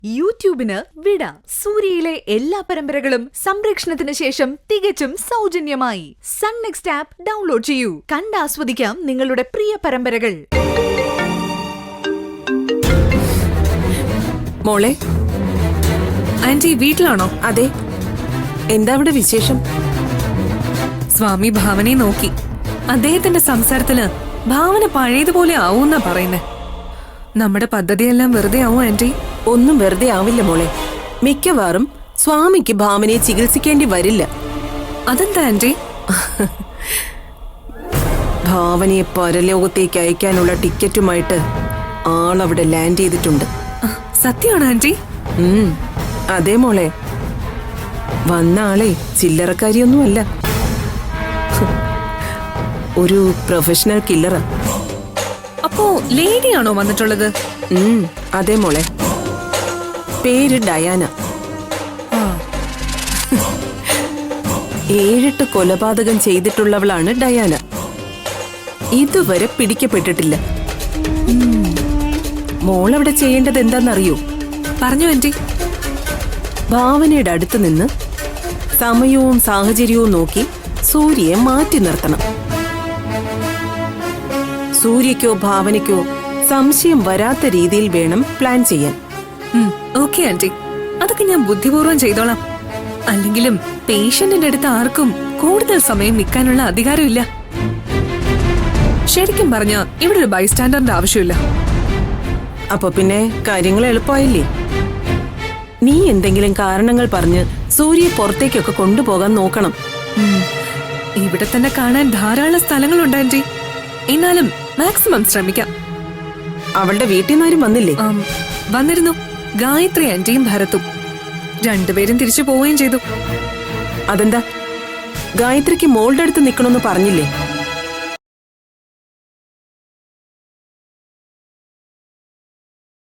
യൂട്യൂബിന് വിട. സൂര്യയിലെ എല്ലാ പരമ്പരകളും സംരക്ഷണത്തിന് ശേഷം തികച്ചും സൗജന്യമായി സൺ നെക്സ്റ്റ് ആപ്പ് ഡൗൺലോഡ് ചെയ്യൂ. കണ്ടാസ്വദിക്കാം നിങ്ങളുടെ പ്രിയ പരമ്പരകൾ. മോളെ, ആന്റി വീട്ടിലാണോ? അതെ. എന്താ അവിടെ വിശേഷം? സ്വാമി ഭാവനയെ നോക്കി. അദ്ദേഹത്തിന്റെ സംസാരത്തിന് ഭാവന പഴയതുപോലെ ആവൂന്നാ പറയുന്നേ. നമ്മുടെ പദ്ധതിയെല്ലാം വെറുതെ ആവും ആന്റി? ഒന്നും വെറുതെ ആവില്ല മോളെ. മിക്കവാറും സ്വാമിക്ക് ഭാവനയെ ചികിത്സിക്കേണ്ടി വരില്ല. അതെന്താ ആന്റി? ഭാവനയെ പരലോകത്തേക്ക് അയക്കാനുള്ള ടിക്കറ്റുമായിട്ട് ആളവിടെ ലാൻഡ് ചെയ്തിട്ടുണ്ട്. സത്യമാണോ ആന്റി? അതെ മോളെ. വന്ന ആളെ ചില്ലറക്കാരിയൊന്നുമല്ല, ഒരു പ്രൊഫഷണൽ കില്ലറാ. അപ്പോ ലേഡിയാണോ വന്നിട്ടുള്ളത്? അതെ മോളെ. പേര് ഡയാന. 7 കൊലപാതകം ചെയ്തിട്ടുള്ളവളാണ് ഡയാന. ഇതുവരെ പിടിക്കപ്പെട്ടിട്ടില്ല. മോളവിടെ ചെയ്യേണ്ടത് എന്താണെന്നറിയോ? പറഞ്ഞു ആന്റി. ഭാവനയുടെ അടുത്ത് നിന്ന് സമയവും സാഹചര്യവും നോക്കി സൂര്യയെ മാറ്റി നിർത്തണം. സൂര്യക്കോ ഭാവനയ്ക്കോ സംശയം വരാത്ത രീതിയിൽ വേണം പ്ലാൻ ചെയ്യാൻ. ഓക്കെ ആന്റി, അതൊക്കെ ഞാൻ ബുദ്ധിപൂർവ്വം ചെയ്തോളാം. അല്ലെങ്കിലും പേഷ്യന്റിന്റെ അടുത്ത് ആർക്കും കൂടുതൽ സമയം നിൽക്കാനുള്ള അധികാരമില്ല. ശരിക്കും പറഞ്ഞ ഇവിടെ ഒരു ബൈസ്റ്റാൻഡറിന്റെ ആവശ്യമില്ല. അപ്പൊ പിന്നെ കാര്യങ്ങൾ എളുപ്പമായില്ലേ? നീ എന്തെങ്കിലും കാരണങ്ങൾ പറഞ്ഞ് സൂര്യയെ പുറത്തേക്കൊക്കെ കൊണ്ടുപോകാൻ നോക്കണം. ഇവിടെ തന്നെ കാണാൻ ധാരാളം സ്ഥലങ്ങളുണ്ട് ആന്റി. എന്നാലും മാക്സിമം ശ്രമിക്കാം. അവളുടെ വീട്ടിൽ നിന്നാരും വന്നില്ലേ? വന്നിരുന്നു. ഗായത്രി ആന്റിയും ഭരത്തും രണ്ടുപേരും തിരിച്ചു പോവുകയും ചെയ്തു. അതെന്താ? ഗായത്രിക്ക് മോളുടെ അടുത്ത് നിൽക്കണമെന്ന് പറഞ്ഞില്ലേ?